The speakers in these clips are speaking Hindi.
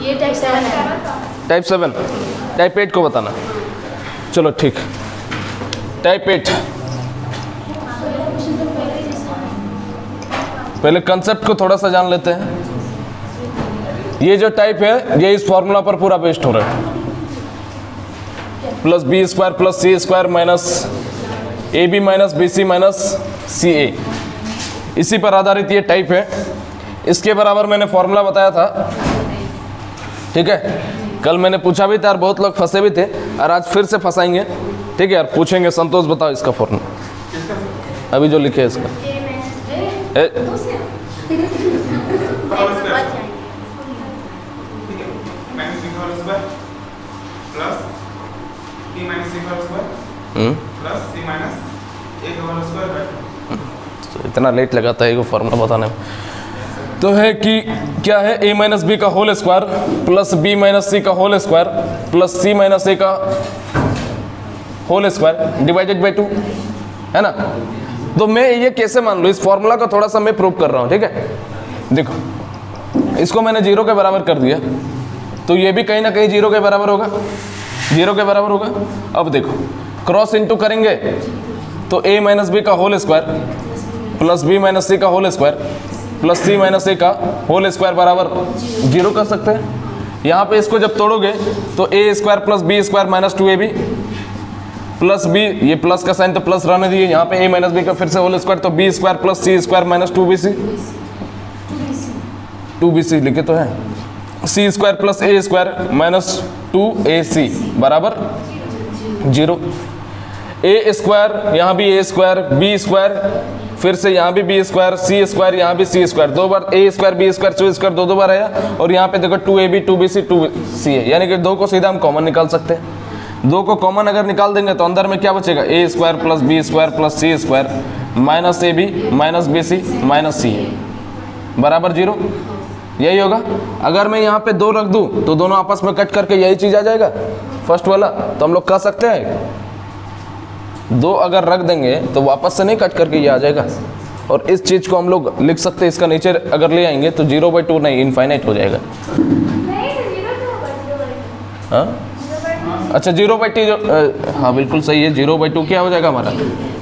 ये टाइप 7 है। टाइप 7, टाइप 8 को बताना। चलो ठीक, टाइप 8। पहले कंसेप्ट को थोड़ा सा जान लेते हैं। ये जो टाइप है ये इस फॉर्मूला पर पूरा बेस्ड हो रहा है, plus b square plus c square minus A b minus b c minus c a, इसी पर आधारित ये टाइप है। इसके बराबर मैंने फॉर्मूला बताया था, ठीक है। कल मैंने पूछा भी था और बहुत लोग फंसे भी थे, और आज फिर से फंसाएंगे, ठीक है यार। पूछेंगे संतोष बताओ इसका फॉर्मूला अभी जो लिखे है इसका। तो इतना लेट लगाता है ये फॉर्मूला बताने में। तो है कि क्या है, a माइनस बी का whole square plus b minus c का whole square plus c minus a का होल स्क्वायर डिवाइडेड बाई 2, है ना। तो मैं ये कैसे मान लूँ, इस फॉर्मूला का थोड़ा सा मैं प्रूव कर रहा हूँ, ठीक है। देखो इसको मैंने 0 के बराबर कर दिया, तो ये भी कहीं ना कहीं 0 के बराबर होगा, 0 के बराबर होगा। अब देखो क्रॉस इंटू करेंगे तो a माइनस बी का whole square plus b minus c का whole square plus c minus a का होल स्क्वायर बराबर 0 कर सकते हैं। यहाँ पे इसको जब तोड़ोगे तो a square plus b square minus 2ab plus b, ये प्लस का साइन तो प्लस रहने दिए, यहाँ पे a माइनस बी का फिर से होल स्क्वायर, तो b square plus c square minus 2bc लिखे तो है, c square plus a square minus 2ac बराबर 0। a स्क्वायर यहाँ भी a स्क्वायर, b स्क्वायर फिर से यहाँ भी बी स्क्वायर, सी स्क्वायर यहाँ भी सी स्क्वायर, 2 बार ए स्क्वायर बी स्क्वायर सी स्क्वायर 2 बार आया, और यहाँ पे देखो 2ab 2bc 2c है, यानी कि 2 को सीधा हम कॉमन निकाल सकते हैं। 2 को कॉमन अगर निकाल देंगे तो अंदर में क्या बचेगा, a square plus b square plus c square minus A b minus b c minus c बराबर 0, यही होगा। अगर मैं यहाँ पे 2 रख दूँ तो दोनों आपस में कट करके यही चीज़ आ जाएगा फर्स्ट वाला, तो हम लोग कह सकते हैं 2 अगर रख देंगे तो वापस से नहीं कट करके ये आ जाएगा, और इस चीज़ को हम लोग लिख सकते हैं, इसका नीचे अगर ले आएंगे तो 0/2 नहीं इनफाइनाइट हो जाएगा। हाँ अच्छा 0/2 जो हाँ बिल्कुल सही है, 0/2 क्या हो जाएगा हमारा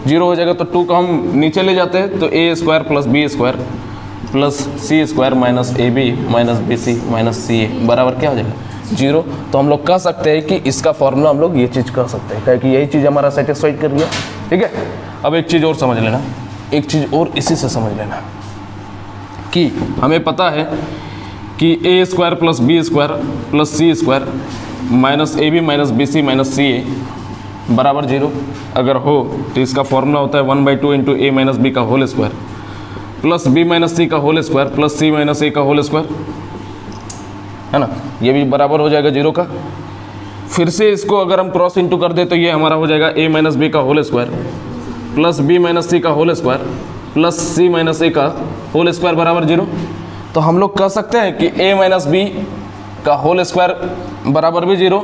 0 हो जाएगा, तो 2 को हम नीचे ले जाते हैं तो a square plus b square plus c square minus A b minus b c minus c a बराबर क्या हो जाएगा 0। तो हम लोग कह सकते हैं कि इसका फॉर्मूला हम लोग ये चीज़ कह सकते हैं, कि यही चीज़ हमारा सेटिस्फाइड कर लिया, ठीक है। अब एक चीज़ और समझ लेना, एक चीज़ और इसी से समझ लेना कि हमें पता है कि a square plus b square plus c square minus A b minus b c minus c a बराबर 0 अगर हो तो इसका फॉर्मूला होता है 1/2 इंटू ए माइनस बी का whole square plus b minus c का whole square plus c minus a का होल स्क्वायर, है ना। ये भी बराबर हो जाएगा 0 का। फिर से इसको अगर हम क्रॉस इंटू कर दे तो ये हमारा हो जाएगा a माइनस बी का whole square plus b minus c का whole square plus c minus a का होल स्क्वायर बराबर 0। तो हम लोग कह सकते हैं कि a माइनस बी का होल स्क्वायर बराबर भी 0,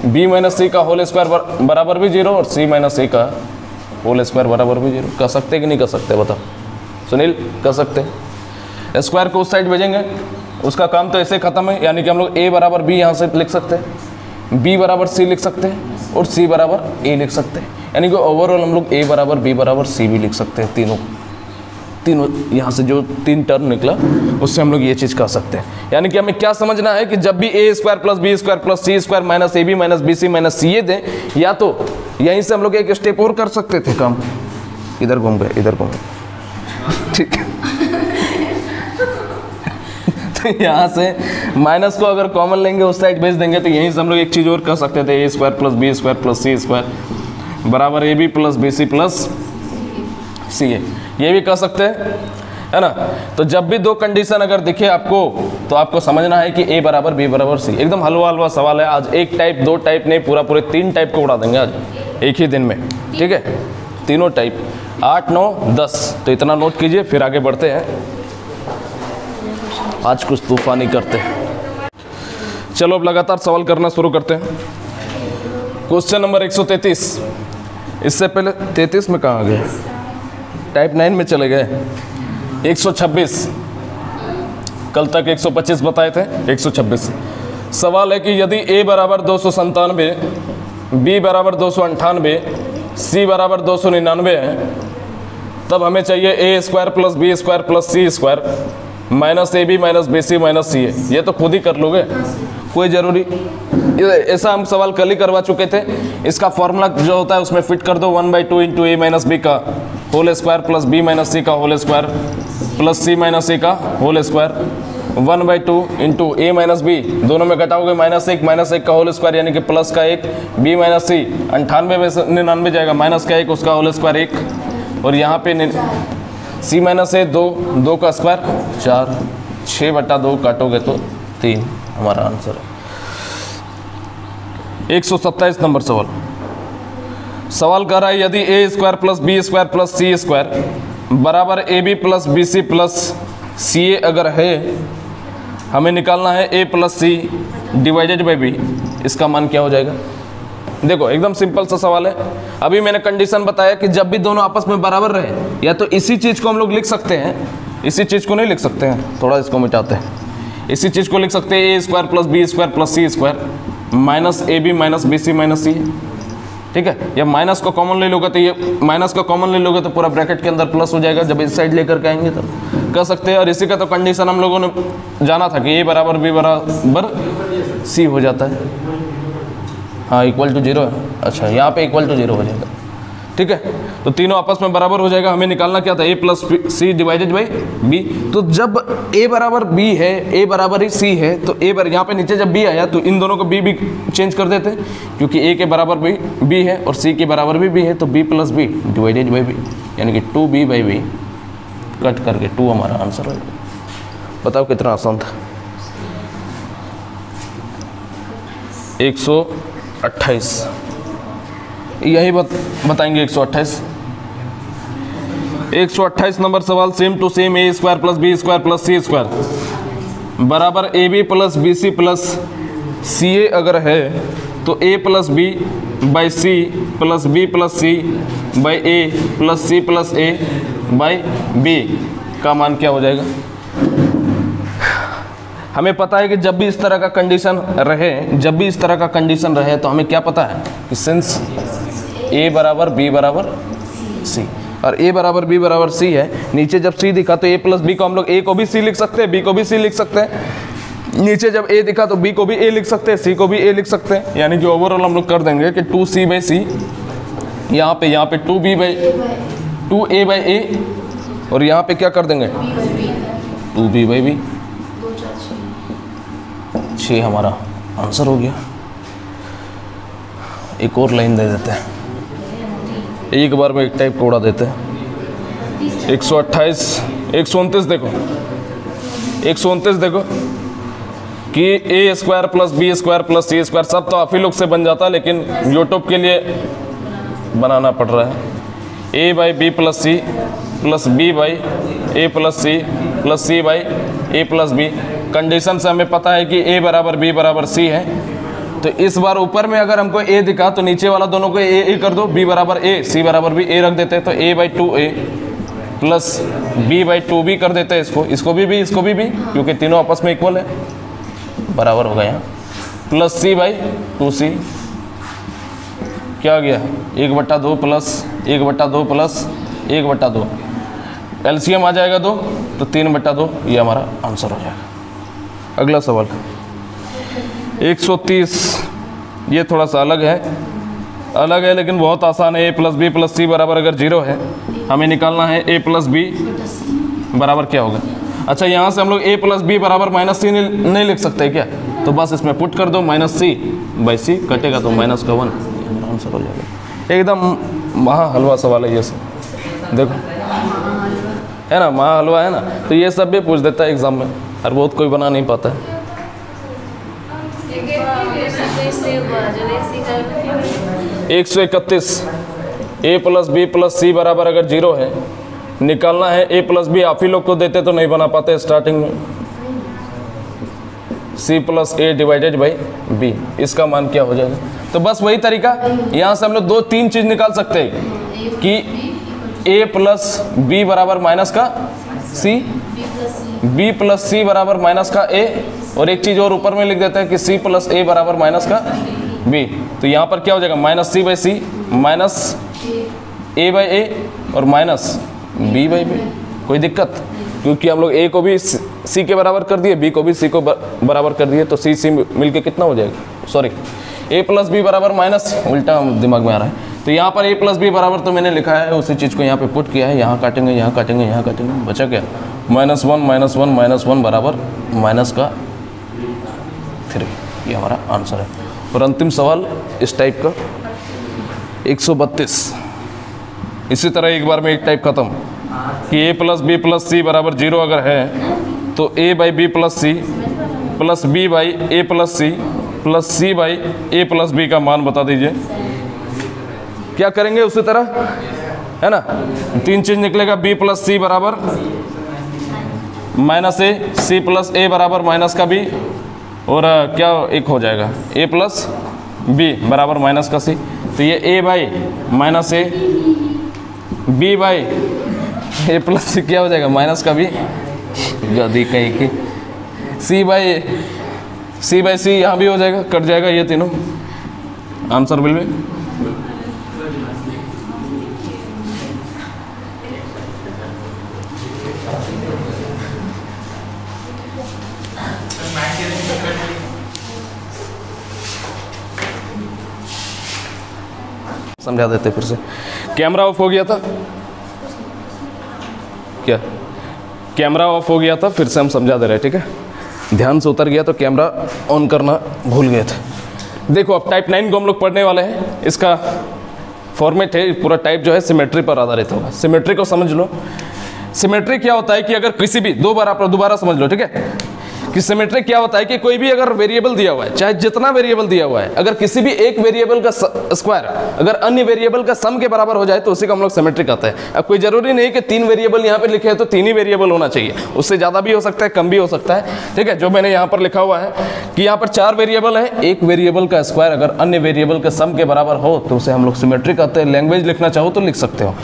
b माइनस सी का होल स्क्वायर बराबर भी 0 और c माइनस ए का होल स्क्वायर बराबर भी 0। कह सकते कि नहीं कह सकते बताओ सुनील, कह सकते हैं। स्क्वायर को उस साइड भेजेंगे, उसका काम तो ऐसे खत्म है, यानी कि हम लोग a बराबर b यहाँ से लिख सकते हैं, b बराबर c लिख सकते हैं और c बराबर a लिख सकते हैं, यानी कि ओवरऑल हम लोग a बराबर b बराबर c भी लिख सकते हैं। तीनों यहाँ से जो 3 टर्म निकला उससे हम लोग ये चीज़ कह सकते हैं। यानी कि हमें क्या समझना है कि जब भी a square plus b square plus c square minus A b minus b c minus c a दें, या तो यहीं से हम लोग एक स्टेप और कर सकते थे काम, इधर घूम गए इधर घूम गए, ठीक है। तो यहाँ से माइनस को अगर कॉमन लेंगे उस साइड भेज देंगे, तो यहीं से हम लोग एक चीज़ और कर सकते थे, a square plus b square plus c square बराबर a b plus b c plus c a, ये भी कह सकते हैं, है ना। तो जब भी 2 कंडीशन अगर दिखे आपको तो आपको समझना है कि ए बराबर बी बराबर सी। एकदम हलवा हलवा सवाल है आज, 1 टाइप 2 टाइप नहीं, पूरे 3 टाइप को उड़ा देंगे आज एक ही दिन में, ठीक है। तीनों टाइप 8 9 10, तो इतना नोट कीजिए, फिर आगे बढ़ते हैं। आज कुछ तूफानी करते हैं। चलो अब लगातार सवाल करना शुरू करते हैं। क्वेश्चन नंबर 133, इससे पहले 33 में कहाँ गए, टाइप 9 में चले गए। 126, कल तक 125 बताए थे, 126 सवाल है कि यदि a बराबर 297, b बराबर 298, c बराबर 299 है, तब हमें चाहिए a square plus b square plus c square minus A b minus b c minus c a. ये तो खुद ही कर लोगे, कोई ज़रूरी, ऐसा हम सवाल कल ही करवा चुके थे। इसका फॉर्मूला जो होता है उसमें फिट कर दो 1/2 इंटू ए माइनस बी का whole square plus b minus c का whole square plus c minus c का whole square 1/2 into a minus b, दोनों में घटाओगे -1 का होल स्क्वायर यानी कि प्लस का 1, बी माइनस सी 98 में 99 जाएगा, माइनस का 1 उसका होल स्क्वायर 1, और यहाँ पे सी माइनस ए 2 का स्क्वायर 4, 6/2 काटोगे तो 3 हमारा आंसर है। 127 नंबर सवाल कर रहा है यदि a square plus b square plus c square बराबर a b plus b c plus c a अगर है, हमें निकालना है a plus c divided by b, इसका मान क्या हो जाएगा। देखो एकदम सिंपल सा सवाल है। अभी मैंने कंडीशन बताया कि जब भी दोनों आपस में बराबर रहे, या तो इसी चीज़ को हम लोग लिख सकते हैं, इसी चीज़ को नहीं लिख सकते हैं, थोड़ा इसको मिटाते हैं, इसी चीज़ को लिख सकते हैं a square plus b square plus c square minus A b minus b c minus c, ठीक है। या माइनस को कॉमन ले लोगे तो ये माइनस को कॉमन ले लोगे तो पूरा ब्रैकेट के अंदर प्लस हो जाएगा, जब इस साइड लेकर के आएंगे तब कर सकते हैं। और इसी का तो कंडीशन हम लोगों ने जाना था कि ए बराबर बी बराबर सी हो जाता है, हाँ इक्वल टू 0 है। अच्छा यहाँ पे इक्वल टू 0 हो जाएगा, ठीक है। तो तीनों आपस में बराबर हो जाएगा। हमें निकालना क्या था, a plus c divided by b. तो जब ए बराबर बी है, ए बराबर ही सी है, तो ए यहाँ पे नीचे जब बी आया तो इन दोनों को बी चेंज कर देते हैं, क्योंकि ए के बराबर बी है और सी के बराबर भी बी है, तो b plus b divided by b यानी कि 2b बाई बी कट करके 2 हमारा आंसर है। बताओ कितना आसान था। 128 यही बताएंगे। 128 नंबर सवाल same to same a square plus b square plus c square बराबर a b plus b c plus c a अगर है, तो a plus b by c plus b plus c by A plus c plus a by b का मान क्या हो जाएगा। हमें पता है कि जब भी इस तरह का कंडीशन रहे, तो हमें क्या पता है कि सिंस ए बराबर बी बराबर सी, और ए बराबर बी बराबर सी है, नीचे जब सी दिखा तो ए प्लस बी को हम लोग ए को भी सी लिख सकते हैं, बी को भी सी लिख सकते हैं, नीचे जब ए दिखा तो बी को भी ए लिख सकते हैं, सी को भी ए लिख सकते हैं, यानी कि ओवरऑल हम लोग कर देंगे कि 2c बाई सी, यहाँ पे 2a बाई ए, और यहाँ पे क्या कर देंगे 2b बाई बी, 6 हमारा आंसर हो गया। एक और लाइन दे देते हैं, एक बार में एक टाइप को उड़ा देते हैं। 129 देखो कि a square plus b square plus c square सब तो आप ही लोग से बन जाता, लेकिन यूट्यूब के लिए बनाना पड़ रहा है। A by b plus c plus b by A plus c by A plus b. Condition से हमें पता है कि ए बराबर बी बराबर सी है, तो इस बार ऊपर में अगर हमको ए दिखा तो नीचे वाला दोनों को ए कर दो, बी बराबर ए सी बराबर बी ए रख देते हैं, तो a by 2a plus b by 2b कर देते हैं, इसको भी क्योंकि तीनों आपस में इक्वल है, बराबर हो गया यहाँ, प्लस सी बाई 2c क्या आ गया 1/2 प्लस 1/2 प्लस 1/2, एलसीएम आ जाएगा 2 तो 3/2, ये हमारा आंसर हो जाएगा। अगला सवाल 130, ये थोड़ा सा अलग है लेकिन बहुत आसान है। A plus b plus c बराबर अगर 0 है, हमें निकालना है ए प्लस बी बराबर क्या होगा। अच्छा यहाँ से हम लोग ए प्लस बी बराबर माइनस सी नहीं लिख सकते क्या, तो बस इसमें पुट कर दो -c बाई सी, कटेगा तो -1, आंसर हो जाएगा। एकदम महा हलवा सवाल है ये सब, देखो है ना, महा हलवा है ना, तो ये सब भी पूछ देता है एग्जाम में, और बहुत कोई बना नहीं पाता है। 131 ए प्लस बी प्लस सी बराबर अगर 0 है, निकालना है ए प्लस बी, आप ही लोग को देते तो नहीं बना पाते स्टार्टिंग में, c plus a divided by b, इसका मान क्या हो जाएगा। तो बस वही तरीका, यहाँ से हम लोग 2-3 चीज़ निकाल सकते हैं कि ए प्लस बी बराबर माइनस का सी, बी प्लस सी बराबर माइनस का ए, और एक चीज़ और ऊपर में लिख देते हैं कि सी प्लस ए बराबर माइनस का बी। तो यहाँ पर क्या हो जाएगा, minus c by c, minus a by a और माइनस बी बाई बी। कोई दिक्कत, क्योंकि हम लोग ए को भी सी के बराबर कर दिए, बी को भी सी को बराबर कर दिए, तो सी सी मिलके कितना हो जाएगा, सॉरी ए प्लस बी बराबर माइनस, उल्टा दिमाग में आ रहा है। तो यहाँ पर ए प्लस बी बराबर तो मैंने लिखा है, उसी चीज़ को यहाँ पे पुट किया है, यहाँ काटेंगे यहाँ काटेंगे यहाँ काटेंगे, बचा क्या, माइनस वन बराबर माइनस का 3। ये हमारा आंसर है। और अंतिम सवाल इस टाइप का 132। इसी तरह एक बार में एक टाइप खत्म कि a plus b plus c बराबर 0 अगर है तो a by b plus c plus b by A plus c plus c by A plus b का मान बता दीजिए। क्या करेंगे उसी तरह, है ना, 3 चीज निकलेगा, बी प्लस सी बराबर minus A, C plus a बराबर माइनस का बी, और क्या एक हो जाएगा ए प्लस बी बराबर माइनस का सी। तो ये A by minus A, B by A plus C क्या हो जाएगा, माइनस का बी, गदी कहीं की, सी बाई सी यहाँ भी हो जाएगा, कट जाएगा ये तीनों, आंसर विल बी समझा देते फिर से। कैमरा ऑफ हो गया था क्या, कैमरा ऑफ हो गया था, फिर से हम समझा दे रहे हैं, ठीक है। ध्यान से उतर गया तो कैमरा ऑन करना भूल गए थे। देखो अब टाइप 9 को हम लोग पढ़ने वाले हैं। इसका फॉर्मेट है, पूरा टाइप जो है सिमेट्री पर आधारित होगा। सिमेट्री को समझ लो। सिमेट्री क्या होता है कि अगर किसी भी दो बार आप दोबारा समझ लो, ठीक है, कि सिमेट्री क्या होता है कि कोई भी अगर वेरिएबल दिया हुआ है, चाहे जितना वेरिएबल दिया हुआ है, अगर किसी भी एक वेरिएबल का स्क्वायर अगर अन्य वेरिएबल का सम के बराबर हो जाए तो उसी को हम लोग सिमेट्री कहते हैं। अब कोई जरूरी नहीं कि 3 वेरिएबल यहाँ पे लिखे हैं तो 3 ही वेरिएबल होना चाहिए, उससे ज़्यादा भी हो सकता है, कम भी हो सकता है, ठीक है। जो मैंने यहाँ पर लिखा हुआ है कि यहाँ पर 4 वेरिएबल है, एक वेरिएबल का स्क्वायर अगर अन्य वेरिएबल के सम के बराबर हो तो उसे हम लोग सिमेट्री कहते हैं। लैंग्वेज लिखना चाहो तो लिख सकते हो।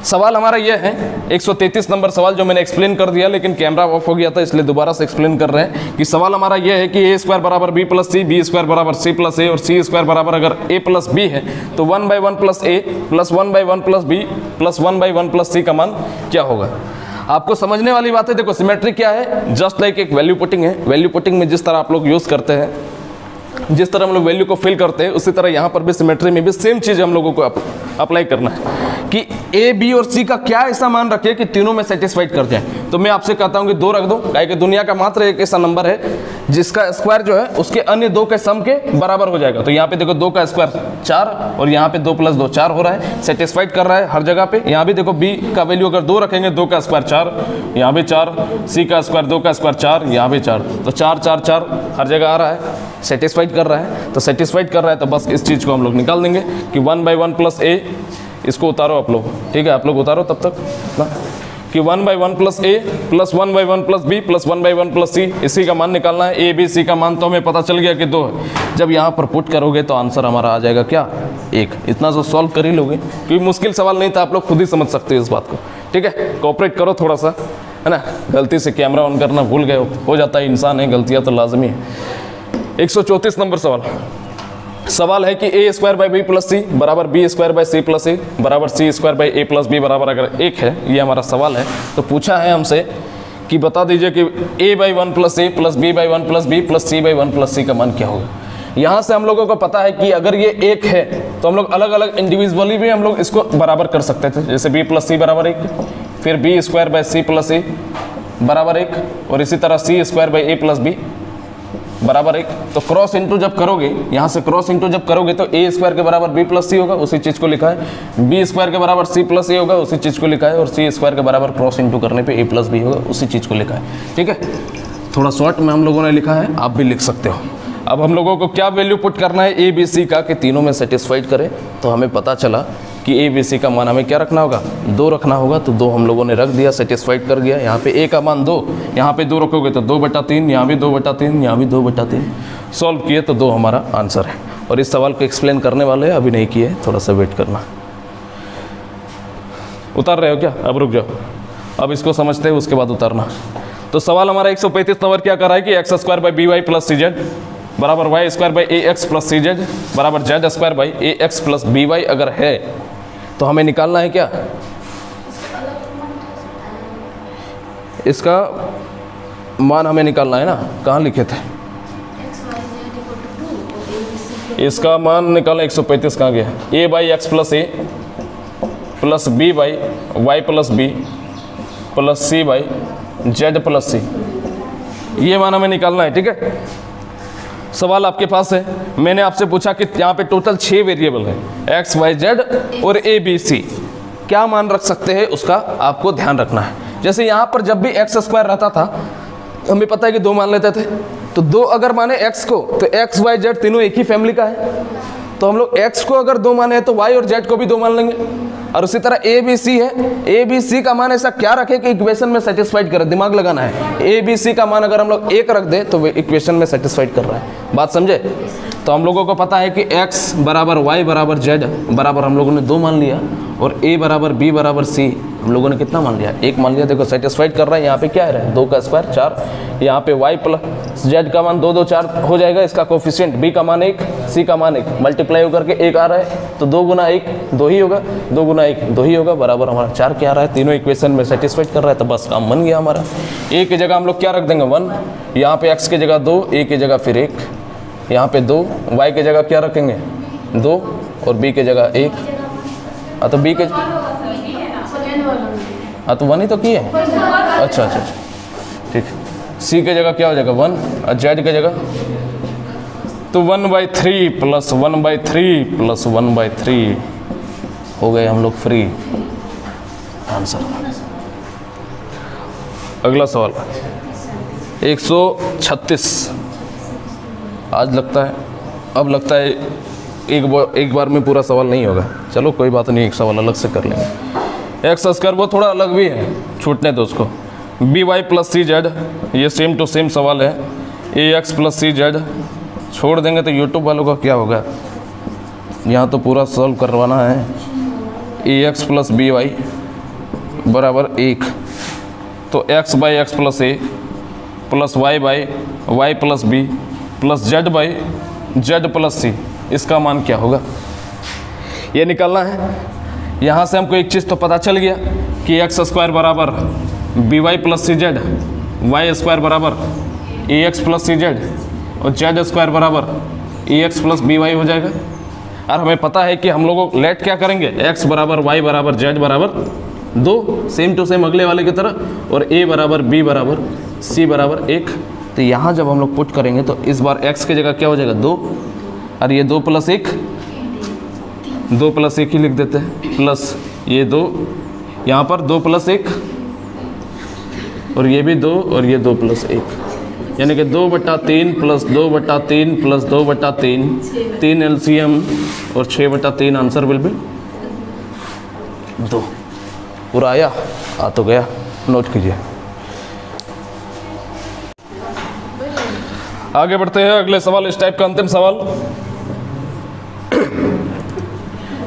सवाल हमारा यह है 133 नंबर सवाल, जो मैंने एक्सप्लेन कर दिया लेकिन कैमरा ऑफ हो गया था इसलिए दोबारा से एक्सप्लेन कर रहे हैं कि सवाल हमारा यह है कि ए स्क्वायर बराबर बी प्लस सी, बी स्क्वायर बराबर सी प्लस ए और सी स्क्वायर बराबर अगर ए प्लस बी है तो 1/1 plus a plus 1/1 plus b plus 1/1 plus c का मान क्या होगा। आपको समझने वाली बात है। देखो सिमेट्री क्या है, जस्ट लाइक एक वैल्यू पुटिंग है। वैल्यू पुटिंग में जिस तरह आप लोग यूज़ करते हैं, जिस तरह हम लोग वैल्यू को फिल करते हैं, उसी तरह यहाँ पर भी सिमेट्री में भी सेम चीज़ हम लोगों को अप्लाई करना है कि ए बी और सी का क्या ऐसा मान रखे कि तीनों में सेटिस्फाइड कर जाए। तो मैं आपसे कहता हूँ कि 2 रख दो, काहे कि दुनिया का मात्र एक ऐसा नंबर है जिसका स्क्वायर जो है उसके अन्य 2 के सम के बराबर हो जाएगा। तो यहाँ पे देखो 2 का स्क्वायर 4 और यहाँ पे 2 + 2 4 हो रहा है, सेटिस्फाइड कर रहा है हर जगह पे। यहाँ भी देखो बी का वैल्यू अगर 2 रखेंगे, 2 का स्क्वायर 4, यहाँ भी 4, सी का स्क्वायर 2 का स्क्वायर 4, यहाँ भी 4, तो 4 4 4 हर जगह आ रहा है, सेटिस्फाइड कर रहा है। तो सेटिस्फाइड कर रहा है तो बस इस चीज़ को हम लोग निकाल देंगे कि 1/1 प्लस ए, इसको उतारो आप लोग, ठीक है, आप लोग उतारो तब तक ना, कि 1/1 plus a plus 1/1 plus b plus 1/1 plus c, इसी का मान निकालना है। ए बी सी का मान तो हमें पता चल गया कि 2 है। जब यहाँ पर पुट करोगे तो आंसर हमारा आ जाएगा क्या, 1। इतना तो सॉल्व कर ही लोगे, क्योंकि मुश्किल सवाल नहीं था, आप लोग खुद ही समझ सकते हो इस बात को, ठीक है। कोऑपरेट करो थोड़ा सा, है ना। गलती से कैमरा ऑन करना भूल गए हो जाता है, इंसान है, गलतियाँ तो लाजमी है। 134 नंबर सवाल है कि a square by b plus c बराबर b square by c plus a बराबर c square by A plus B बराबर अगर 1 है, ये हमारा सवाल है। तो पूछा है हमसे कि बता दीजिए कि a/1 plus a plus b/1 plus b plus c/1 plus c का मान क्या होगा। यहाँ से हम लोगों को पता है कि अगर ये 1 है तो हम लोग अलग अलग इंडिविजुअली भी हम लोग इसको बराबर कर सकते थे, जैसे b प्लस सी बराबर 1, फिर b square by c plus a बराबर 1, और इसी तरह c square by A plus B बराबर 1। तो क्रॉस इंटू जब करोगे, यहाँ से क्रॉस इंटू जब करोगे तो ए स्क्वायर के बराबर बी प्लस सी होगा, उसी चीज़ को लिखा है। बी स्क्वायर के बराबर सी प्लस ए होगा, उसी चीज़ को लिखा है। और सी स्क्वायर के बराबर क्रॉस इंटू करने पे ए प्लस बी होगा, उसी चीज़ को लिखा है, ठीक है। थोड़ा शॉर्ट में हम लोगों ने लिखा है, आप भी लिख सकते हो। अब हम लोगों को क्या वैल्यू पुट करना है ए बी सी का कि तीनों में सेटिस्फाइड करे। तो हमें पता चला कि ए बी सी का मान हमें क्या रखना होगा, 2 रखना होगा। तो 2 हम लोगों ने रख दिया, सेटिस्फाइड कर गया। यहाँ पे ए का मान 2, यहाँ पे 2 रखोगे तो 2/3, यहाँ भी 2/3, यहाँ भी 2/3। सॉल्व किए तो 2 हमारा आंसर है। और इस सवाल को एक्सप्लेन करने वाले अभी नहीं किए, थोड़ा सा वेट करना। उतार रहे हो क्या? अब रुक जाओ, अब इसको समझते हैं उसके बाद उतारना। तो सवाल हमारा 135 नंबर क्या कर रहा है कि x square by b y plus c z बराबर y square by a x plus c z बराबर z square by a x plus b y अगर है तो हमें निकालना है क्या, इसका मान हमें निकालना है ना, कहाँ लिखे थे, इसका मान निकालना 135 कहाँ गया, a by x plus a plus b by y plus b plus c by z plus c, ये मान हमें निकालना है। ठीक है, सवाल आपके पास है, मैंने आपसे पूछा कि यहाँ पे टोटल 6 वेरिएबल है, एक्स वाई जेड और ए बी सी, क्या मान रख सकते हैं उसका आपको ध्यान रखना है। जैसे यहाँ पर जब भी एक्स स्क्वायर रहता था हमें पता है कि 2 मान लेते थे, तो 2 अगर माने x को तो एक्स वाई जेड तीनों एक ही फैमिली का है, तो हम लोग x को अगर 2 माने तो y और z को भी 2 मान लेंगे। और उसी तरह ए बी सी है, ए बी सी का मान ऐसा क्या रखे कि इक्वेशन में सेटिस्फाइड करे, दिमाग लगाना है। ए बी सी का मान अगर हम लोग 1 रख दे तो वो इक्वेशन में सेटिस्फाइड कर रहा है, बात समझे। तो हम लोगों को पता है कि x बराबर y बराबर z बराबर हम लोगों ने 2 मान लिया, और a बराबर b बराबर c हम लोगों ने कितना मान लिया, 1 मान लिया। देखो सेटिस्फाइड कर रहा है, यहाँ पे क्या है 2 का स्क्वायर 4, यहाँ पे y प्लस z का मान 2 2 4 हो जाएगा, इसका कोफिशिएंट b का मान 1 c का मान 1 मल्टीप्लाई होकर के 1 आ रहा है, तो 2 गुना 1 2 ही होगा, 2 गुना 1 2 ही होगा, बराबर हमारा 4 क्या आ रहा है, तीनों इक्वेशन में सेटिस्फाइड कर रहा है, तो बस काम बन गया हमारा। a की जगह हम लोग क्या रख देंगे 1, यहाँ पे x की जगह 2, a की जगह फिर 1, यहाँ पे 2, y की जगह क्या रखेंगे 2 और b की जगह 1, हाँ तो b के हाँ तो 1 ही तो की है, अच्छा अच्छा ठीक। c के जगह क्या हो जाएगा 1 और z की जगह तो 1/3 प्लस 1/3 प्लस 1/3 हो गए हम लोग फ्री आंसर। अगला सवाल 136, आज लगता है, अब लगता है एक बार में पूरा सवाल नहीं होगा, चलो कोई बात नहीं, एक सवाल अलग से कर लेंगे। एक्स स्क्वायर वो थोड़ा अलग भी है, छूटने दो उसको। B y plus c Z, ये सेम टू सेम सवाल है। A x plus c Z छोड़ देंगे तो यूट्यूब वालों का क्या होगा, यहाँ तो पूरा सॉल्व करवाना है। A x plus b y बराबर 1, तो x by x plus a plus y by y plus b plus z by z plus c, इसका मान क्या होगा ये निकालना है। यहाँ से हमको एक चीज़ तो पता चल गया कि एक्स स्क्वायर बराबर B y plus c Z, Y square बराबर ए एक्स प्लस सी जेड और जेड स्क्वायर बराबर ए एक्स प्लस बी वाई हो जाएगा। और हमें पता है कि हम लोग लेट क्या करेंगे, एक्स बराबर वाई बराबर जेड बराबर 2, सेम टू सेम अगले वाले की तरह, और ए बराबर बी बराबर सी बराबर 1। तो यहाँ जब हम लोग पुट करेंगे तो इस बार x की जगह क्या हो जाएगा 2, और ये 2 प्लस 1, 2 प्लस 1 ही लिख देते हैं, प्लस ये 2, यहाँ पर 2 प्लस 1 और ये भी 2 और ये 2 प्लस 1, यानी कि 2/3 प्लस 2/3 प्लस 2/3, 3 LCM और 6/3 आंसर विल बी 2। पूरा आया, आ तो गया, नोट कीजिए। आगे बढ़ते हैं, अगले सवाल इस टाइप का अंतिम सवाल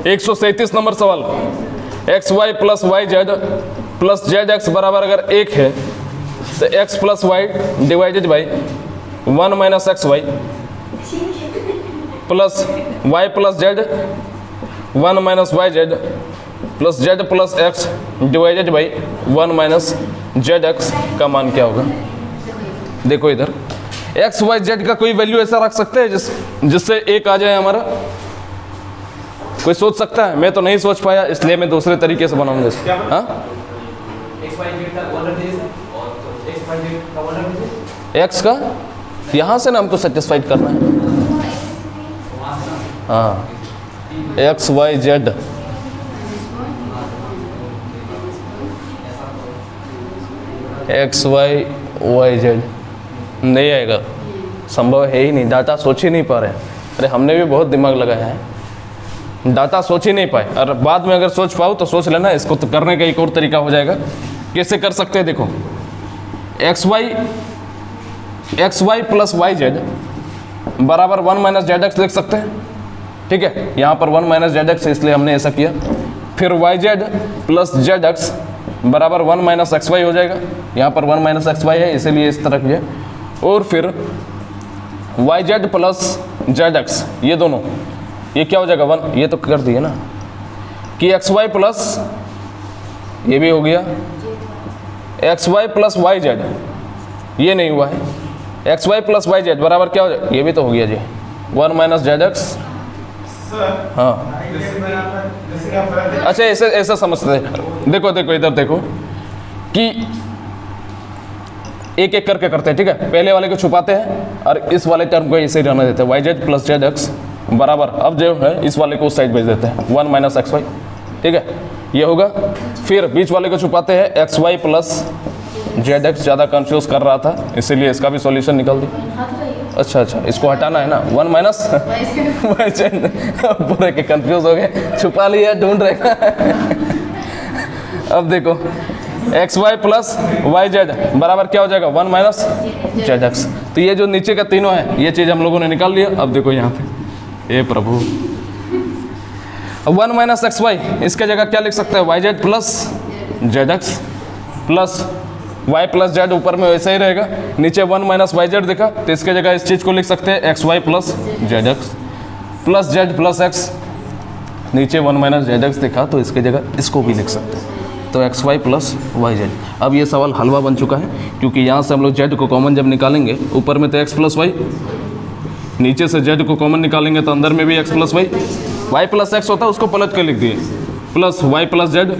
137 नंबर सवाल। X y plus y z plus z x बराबर अगर 1 है तो x plus y divided by 1 minus x y plus y plus z 1 minus y z plus z plus x divided by 1 minus z x का मान क्या होगा। देखो इधर एक्स वाई जेड का कोई वैल्यू ऐसा रख सकते हैं जिससे 1 आ जाए हमारा, कोई सोच सकता है? मैं तो नहीं सोच पाया, इसलिए मैं दूसरे तरीके से बनाऊंगा इसको। हाँ एक्स का यहाँ से ना हमको सेटिस्फाइड करना है। हाँ x y z x y y z नहीं आएगा, संभव है ही नहीं, डाटा सोच ही नहीं पा रहे। अरे हमने भी बहुत दिमाग लगाया है, डाटा सोच ही नहीं पाए, और बाद में अगर सोच पाओ तो सोच लेना, इसको तो करने का एक और तरीका हो जाएगा। कैसे कर सकते हैं देखो, x y plus y z बराबर 1 माइनस जेड एक्स लिख सकते हैं, ठीक है। यहाँ पर 1 माइनस जेड एक्स इसलिए हमने ऐसा किया। फिर y z plus z x बराबर 1 माइनस एक्स वाई हो जाएगा। यहाँ पर 1 माइनस एक्स वाई है इसीलिए इस तरह किया। और फिर y z plus z x, ये दोनों, ये क्या हो जाएगा 1, ये तो कर दिए ना कि एक्स वाई प्लस, ये भी हो गया x y plus y z, ये नहीं हुआ है, x y plus y z बराबर क्या हो जाएगा, ये भी तो हो गया जी 1 माइनस जेड एक्स। हाँ अच्छा ऐसे ऐसा समझते हैं, देखो देखो इधर देखो कि एक एक करके करते हैं, ठीक है। पहले वाले को छुपाते हैं और इस वाले टर्म को ऐसे ही रहने देते हैं, y z plus z x बराबर, अब जो है इस वाले को उस साइड भेज देते हैं 1 माइनस एक्स वाई, ठीक है, ये होगा। फिर बीच वाले को छुपाते हैं x y plus z x, ज़्यादा कंफ्यूज कर रहा था इसीलिए इसका भी सॉल्यूशन निकाल दी। अच्छा अच्छा इसको हटाना है ना, 1 माइनस वाई जेड, पूरे के कंफ्यूज हो गए, छुपा लिया ढूंढ रहे। अब देखो x y plus y z बराबर क्या हो जाएगा 1 माइनस जेड एक्स। तो ये जो नीचे का तीनों है ये चीज़ हम लोगों ने निकाल लिया। अब देखो यहाँ पे, ए प्रभु, 1 माइनस एक्स वाई, इसके जगह क्या लिख सकते हैं, y z plus z x plus y plus z, ऊपर में वैसे ही रहेगा, नीचे 1 माइनस वाई जेड दिखा तो इसके जगह इस चीज़ को लिख सकते हैं x y plus z x plus z plus x, नीचे 1 माइनस जेड एक्स दिखा तो इसके जगह इसको भी लिख सकते हैं, तो x y plus y z. अब ये सवाल हलवा बन चुका है क्योंकि यहाँ से हम लोग जेड को कॉमन जब निकालेंगे, ऊपर में तो एक्स प्लस वाई, नीचे से जेड को कॉमन निकालेंगे तो अंदर में भी x plus y, y plus x होता है उसको पलट के लिख दिए, प्लस वाई प्लस जेड,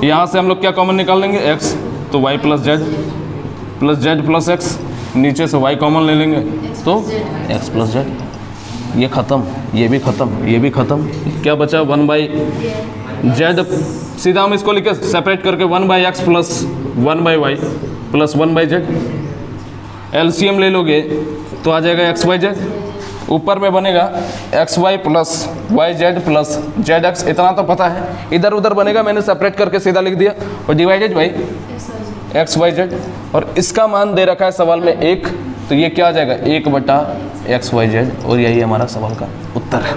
यहाँ से हम लोग क्या कॉमन निकाल लेंगे एक्स, तो y plus z plus x, नीचे से वाई कॉमन ले लेंगे तो एक्स प्लस जेड। ये ख़त्म, ये भी ख़त्म, ये भी ख़त्म, क्या बचा 1 बाई जेड, सीधा हम इसको लिखे सेपरेट करके 1 by x plus 1 by y plus 1 by z, LCM ले लोगे तो आ जाएगा एक्स वाई जेड, ऊपर में बनेगा x y plus y z plus z x, इतना तो पता है, इधर उधर बनेगा मैंने सेपरेट करके सीधा लिख दिया, और divided by x y z, और इसका मान दे रखा है सवाल में 1, तो ये क्या आ जाएगा 1 बटा एक्स वाई जेड, और यही हमारा सवाल का उत्तर है।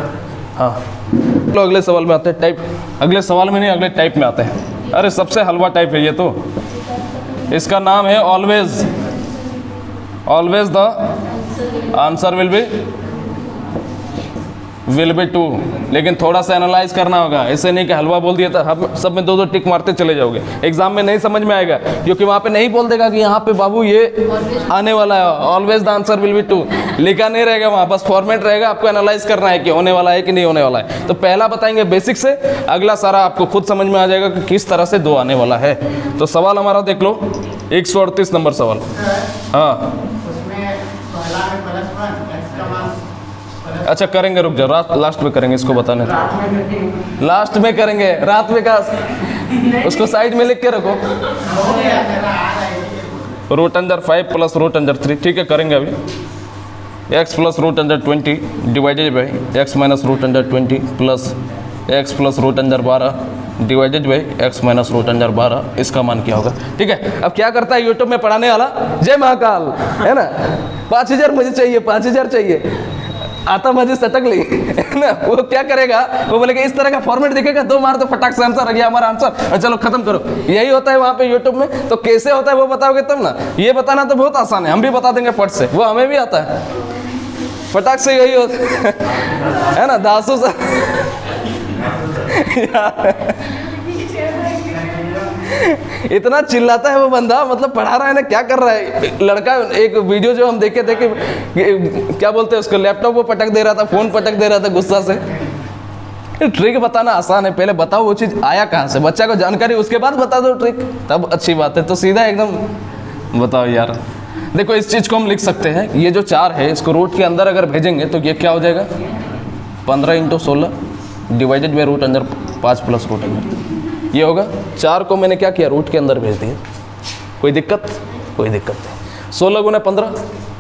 हाँ तो अगले सवाल में आते हैं, टाइप, अगले सवाल में नहीं अगले टाइप में आते हैं। अरे सबसे हलवा टाइप है ये तो, इसका नाम है always, always the answer will be 2, लेकिन थोड़ा सा एनालाइज करना होगा, ऐसे नहीं कि हलवा बोल दिया था हम सब में 2-2 टिक मारते चले जाओगे, एग्जाम में नहीं समझ में आएगा क्योंकि वहाँ पे नहीं बोल देगा कि यहाँ पे बाबू ये आने वाला है, always the answer will be 2 लिखा नहीं रहेगा वहाँ, बस फॉर्मेट रहेगा, आपको एनालाइज करना है कि होने वाला है कि नहीं होने वाला है। तो पहला बताएंगे बेसिक से, अगला सारा आपको खुद समझ में आ जाएगा कि किस तरह से 2 आने वाला है। तो सवाल हमारा देख लो 138 नंबर सवाल। हाँ अच्छा करेंगे, रुक जाओ, लास्ट में करेंगे, इसको बताने लास्ट में करेंगे, रात में का उसको साइड में लिख के रखो, root under 5 plus root under 3, ठीक है करेंगे अभी। X plus root under 20 divided by x minus root under 20 plus x plus root under 12 divided by x minus root under 12, इसका मान क्या होगा। ठीक है, अब क्या करता है यूट्यूब में पढ़ाने वाला, जय महाकाल है ना, 5000 मुझे चाहिए, 5000 चाहिए, आता मजे सटक ली है ना, वो क्या करेगा, वो बोलेगा इस तरह का फॉर्मेट दिखेगा, 2 मार तो फटाक से आंसर आ गया हमारा आंसर, और चलो खत्म करो। यही होता है वहाँ पे यूट्यूब में। तो कैसे होता है वो बताओगे तब ना, ये बताना तो बहुत आसान है, हम भी बता देंगे फट से, वो हमें भी आता है, फटाक से यही होता है ना, दासू सा इतना चिल्लाता है वो बंदा, मतलब पढ़ा रहा है ना, क्या कर रहा है लड़का। एक वीडियो जो हम देखे थे कि क्या बोलते हैं उसको, लैपटॉप वो पटक दे रहा था, फोन पटक दे रहा था गुस्सा से। ट्रिक बताना आसान है, पहले बताओ वो चीज़ आया कहाँ से, बच्चा को जानकारी, उसके बाद बता दो ट्रिक, तब अच्छी बात है। तो सीधा एकदम बताओ यार। देखो इस चीज़ को हम लिख सकते हैं, ये जो 4 है इसको रूट के अंदर अगर भेजेंगे तो ये क्या हो जाएगा 15 × 16 डिवाइडेड बाई रूट अंदर 5 प्लस रूट अंदर, ये होगा। 4 को मैंने क्या किया, रूट के अंदर भेज दिया, कोई दिक्कत, कोई दिक्कत नहीं। 16 × 15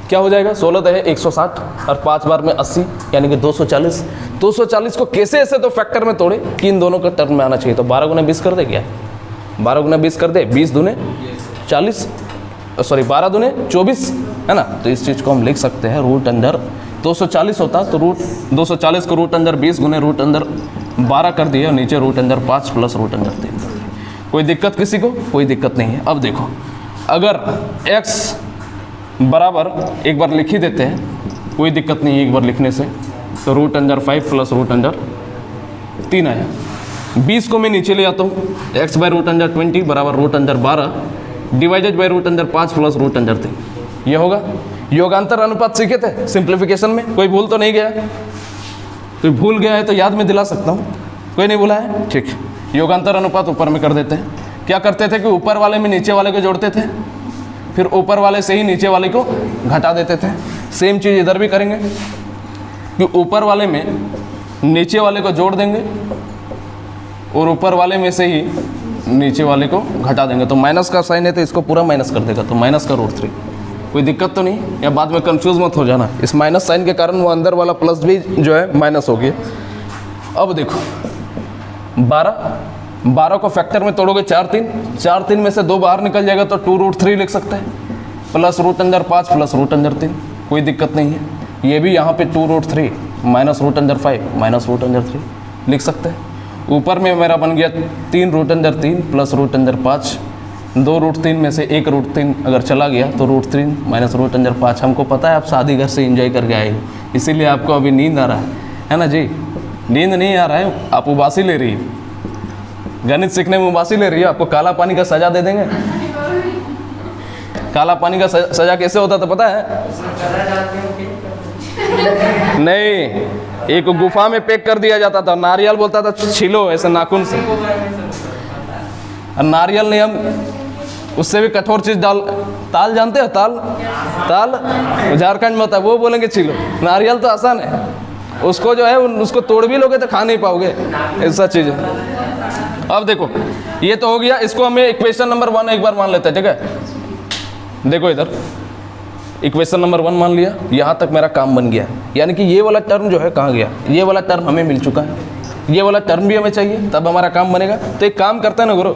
क्या हो जाएगा, 16 तो है 160 और 5 बार में 80 यानी कि 240। 240 को कैसे ऐसे तो फैक्टर में तोड़े कि इन दोनों का टर्म में आना चाहिए, तो 12 × 20 कर दे, क्या 12 × 20 कर दे, 20 दूने 40, सॉरी 12 दूने 24 है ना। तो इस चीज़ को हम लिख सकते हैं रूट अंदर 240 होता तो रूट 240 को रूट अंदर 20 गुने रूट अंदर 12 कर दिया, नीचे रूट अंदर 5 प्लस रूट अंदर 3 कर दिया। कोई दिक्कत किसी को? कोई दिक्कत नहीं है। अब देखो, अगर x बराबर, एक बार लिख ही देते हैं, कोई दिक्कत नहीं है एक बार लिखने से, तो √5 प्लस √3 आया। 20 को मैं नीचे ले आता हूँ, x/√20 बराबर √12 डिवाइडेड बाई √5 प्लस √3। ये होगा। योगांतर अनुपात सीखे थे सिंप्लीफिकेशन में, कोई भूल तो नहीं गया? कोई भूल गया है तो याद में दिला सकता हूँ, कोई नहीं भूला है? ठीक। योगांतर अनुपात ऊपर में कर देते हैं। क्या करते थे कि ऊपर वाले में नीचे वाले को जोड़ते थे, फिर ऊपर वाले से ही नीचे वाले को घटा देते थे। सेम चीज़ इधर भी करेंगे कि ऊपर वाले में नीचे वाले को जोड़ देंगे और ऊपर वाले में से ही नीचे वाले को घटा देंगे। तो माइनस का साइन है तो इसको पूरा माइनस कर देगा, तो माइनस का √3। कोई दिक्कत तो नहीं? या बाद में कंफ्यूज मत हो जाना, इस माइनस साइन के कारण वो अंदर वाला प्लस भी जो है माइनस हो गया। अब देखो 12 को फैक्टर में तोड़ोगे 4 3 में से 2 बाहर निकल जाएगा तो 2√3 लिख सकते हैं, प्लस √5 प्लस √3। कोई दिक्कत नहीं है। ये भी यहाँ पे 2√3 माइनस √5 माइनस √3 लिख सकते हैं। ऊपर में मेरा बन गया 3√3 प्लस √5। 2√3 में से 1√3 अगर चला गया तो √3 माइनस √5। हमको पता है आप शादी घर से एंजॉय करके आएंगे, इसीलिए आपको अभी नींद आ रहा है ना जी? नींद नहीं आ रहा है, आप उबासी ले रही है, गणित सीखने में उबासी ले रही है। आपको काला पानी का सजा दे देंगे। काला पानी का सजा कैसे होता था पता है? नहीं, एक गुफा में पैक कर दिया जाता था, नारियल बोलता था छीलो ऐसे नाखून से। नारियल नहीं, हम उससे भी कठोर चीज डाल, ताल जानते हो? ताल झारखंड में होता है, वो बोलेंगे छीलो। नारियल तो आसान है, उसको जो है उसको तोड़ भी लोगे तो खा नहीं पाओगे, ऐसा चीज़ है। अब देखो ये तो हो गया, इसको हमें इक्वेशन नंबर 1 एक बार मान लेते हैं, ठीक है? देखो इधर इक्वेशन नंबर 1 मान लिया, यहाँ तक मेरा काम बन गया। यानी कि ये वाला टर्म जो है कहाँ गया? ये वाला टर्म हमें मिल चुका है, ये वाला टर्म भी हमें चाहिए, तब हमारा काम बनेगा। तो एक काम करते हैं ना गुरु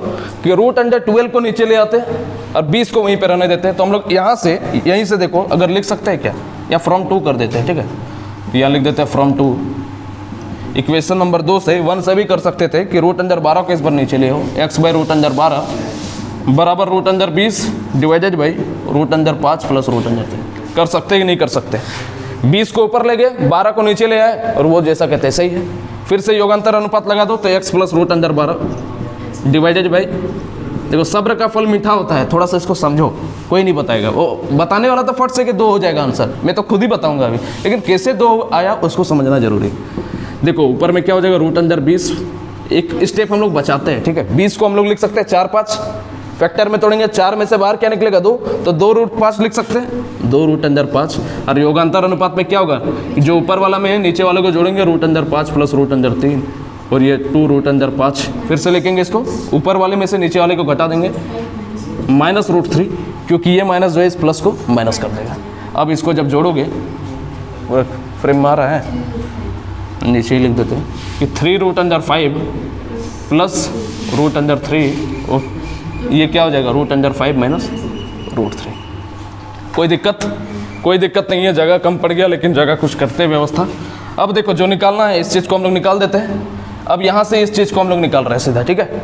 कि √12 को नीचे ले आते हैं और 20 को वहीं पर रहने देते हैं। तो हम लोग यहाँ से, यहीं से देखो अगर लिख सकते हैं क्या, या फ्रॉम 2 कर देते हैं, ठीक है? यहाँ लिख देते हैं फ्रॉम 2। इक्वेशन नंबर 2 से 1 से भी कर सकते थे कि √12 को इस बार नीचे ले हो, x/√12 बराबर √20 डिवाइडेड बाई √5 प्लस √3। कर सकते कि नहीं कर सकते? 20 को ऊपर ले गए, 12 को नीचे ले आए और वो जैसा कहते हैं सही है। फिर से योगांतर अनुपात लगा दो तो x प्लस √12 डिवाइडेड बाई, देखो सब्र का फल मीठा होता है, थोड़ा सा इसको समझो, कोई नहीं बताएगा। वो बताने वाला तो फट से कि 2 हो जाएगा आंसर, मैं तो खुद ही बताऊंगा अभी, लेकिन कैसे 2 आया उसको समझना जरूरी। देखो ऊपर में क्या हो जाएगा √20, एक स्टेप हम लोग बचाते हैं, ठीक है? 20 को हम लोग लिख सकते हैं 4 5, फैक्टर में तोड़ेंगे 4 में से बाहर क्या निकलेगा 2, तो 2√5 लिख सकते हैं, 2√5। और योगांतर अनुपात में क्या होगा कि जो ऊपर वाला में है नीचे वाले को जोड़ेंगे √5 प्लस √3 और ये 2√5। फिर से लिखेंगे इसको, ऊपर वाले में से नीचे वाले को घटा देंगे, माइनस √3, क्योंकि ये माइनस जो है इस प्लस को माइनस कर देगा। अब इसको जब जोड़ोगे, फ्रेम में आ रहा है, नीचे ही लिख देते हैं कि 3√5 प्लस √3 और ये क्या हो जाएगा √5 माइनस √3। कोई दिक्कत नहीं है, जगह कम पड़ गया लेकिन जगह कुछ करते व्यवस्था। अब देखो जो निकालना है इस चीज़ को हम लोग निकाल देते हैं। अब यहाँ से इस चीज़ को हम लोग निकाल रहे हैं सीधा, ठीक है?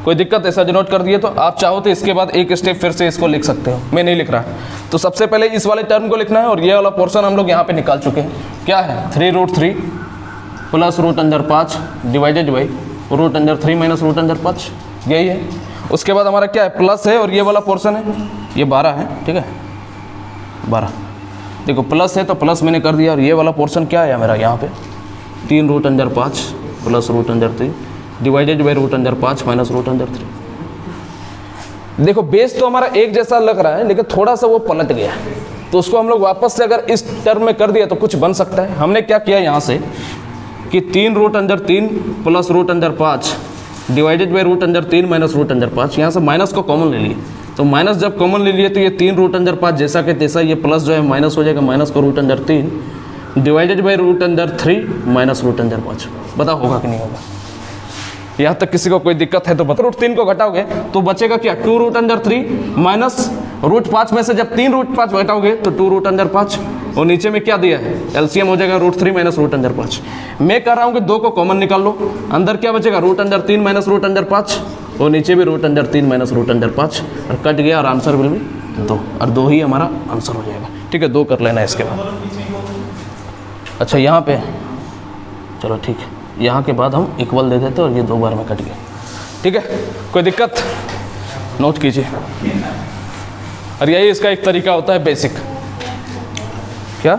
कोई दिक्कत ऐसा डिनोट कर दिए, तो आप चाहो तो इसके बाद एक स्टेप फिर से इसको लिख सकते हो, मैं नहीं लिख रहा। तो सबसे पहले इस वाले टर्म को लिखना है और ये वाला पोर्शन हम लोग यहाँ पे निकाल चुके हैं। क्या है 3√3 प्लस √5 डिवाइडेड बाई √3 माइनस √5, यही है। उसके बाद हमारा क्या है, प्लस है और ये वाला पोर्शन है, ये 12 है, ठीक है? 12 देखो प्लस है तो प्लस मैंने कर दिया, और ये वाला पोर्शन क्या है मेरा यहाँ पे 3√5 प्लस √3 डिवाइडेड बाई √5 माइनस √3। देखो बेस तो हमारा एक जैसा लग रहा है लेकिन थोड़ा सा वो पलट गया, तो उसको हम लोग वापस से अगर इस टर्म में कर दिया तो कुछ बन सकता है। हमने क्या किया यहाँ से कि 3√3 प्लस √5 डिवाइडेड बाई √3 माइनस √5, यहाँ से माइनस को कॉमन ले लिए, तो माइनस जब कॉमन ले लिए तो ये 3√5 जैसा कि तैसा, ये प्लस जो है माइनस हो जाएगा, माइनस को √3 डिवाइडेड बाई √3 माइनस √5। बताओ होगा कि नहीं होगा? यहाँ तक किसी को कोई दिक्कत है तो बता। रूट 3 को घटाओगे तो बचेगा क्या, 2 रूट अंडर 3 माइनस रूट 5 में से जब 3 रूट 5 घटाओगे तो 2 रूट अंडर 5, और नीचे में क्या दिया है, एलसीएम हो जाएगा रूट 3 माइनस रूट अंडर 5। मैं कह रहा हूँ कि 2 को कॉमन निकाल लो, अंदर क्या बचेगा, root under 3 minus root under 5, और नीचे भी root under 3 minus root under 5, और कट गया और आंसर विल भी 2, और 2 ही हमारा आंसर हो जाएगा। ठीक है, 2 कर लेना इसके बाद। अच्छा यहाँ पे चलो ठीक है, यहाँ के बाद हम इक्वल दे देते और ये 2 बार में कट गया। ठीक है, कोई दिक्कत, नोट कीजिए। और यही इसका एक तरीका होता है बेसिक। क्या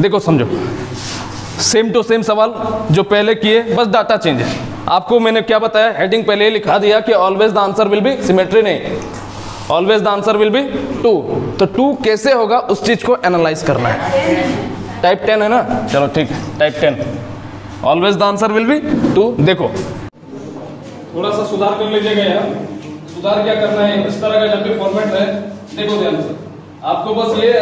देखो समझो, सेम टू सेम सवाल जो पहले किए, बस डाटा चेंज है। आपको मैंने क्या बताया, हेडिंग पहले ही लिखा दिया कि always the answer will be symmetry, नहीं, always the answer will be 2। तो 2 कैसे होगा उस चीज को एनालाइज करना है। टाइप 10 है ना, चलो ठीक है, type 10, always the answer will be 2। देखो थोड़ा सा सुधार कर लीजिएगा यार। सुधार क्या करना है, इस तरह का जब भी फॉर्मेट है, देखो ध्यान से, आपको बस ये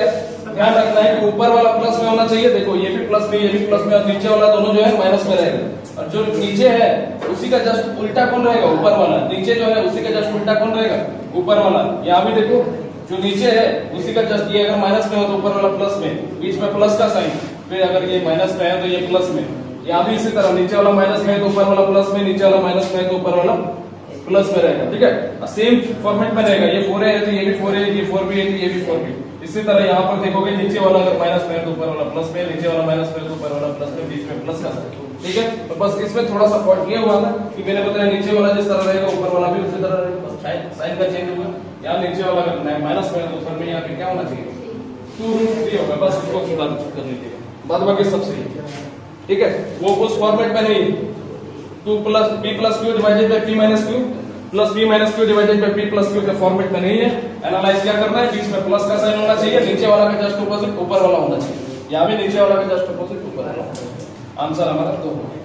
ध्यान रखना है कि ऊपर वाला प्लस में होना चाहिए। देखो ये भी प्लस में, ये भी प्लस में, और नीचे वाला दोनों जो है माइनस में रहेगा। और जो नीचे है उसी का जस्ट उल्टा कौन रहेगा, ऊपर वाला। नीचे जो है उसी का जस्ट उल्टा कौन रहेगा, ऊपर वाला। यहाँ भी देखो जो नीचे है उसी का जस्ट, ये अगर माइनस में हो तो ऊपर वाला प्लस में, बीच में प्लस का साइन, फिर अगर ये माइनस में है तो ये प्लस में। यहाँ भी इसी तरह, नीचे वाला माइनस में है तो ऊपर वाला प्लस में, नीचे वाला माइनस में है तो ऊपर वाला प्लस में रहेगा। ठीक है, सेम फॉर्मेट में रहेगा। ये 4 है तो ये भी 4 है, ये 4 भी है तो ये भी 4 भी। इसी तरह यहाँ पर देखोगे, नीचे वाला अगर माइनस में है तो ऊपर वाला प्लस में, नीचे वाला माइनस में है तो ऊपर वाला प्लस में, बीच में प्लस का साइन। ठीक है, तो बस इसमें थोड़ा सा फॉल्ट ये हुआ ना कि मैंने बताया नीचे वाला जिस तरह रहेगा ऊपर वाला भी उसी तरह रहेगा, बस साइन का चेंज होगा। यहाँ नीचे वाला अगर माइनस में है तो ऊपर में यहाँ पे क्या होना चाहिए, 2√3 होगा। बस इसको सुधार कर लीजिएगा, बाद बाकी सब सही है। ठीक है, वो उस फॉर्मेट में नहीं, 2 plus p plus Q divided by p minus Q plus p minus Q divided by p plus Q के फॉर्मेट में नहीं है। एनालाइज क्या करना है, बीच में प्लस का साइन होना चाहिए, नीचे वाला का जस्ट अपोजिट ऊपर वाला होना चाहिए। यहाँ भी नीचे वाला का जस्ट अपोजिट ऊपर वाला। आंसर हमारा 2 होगा।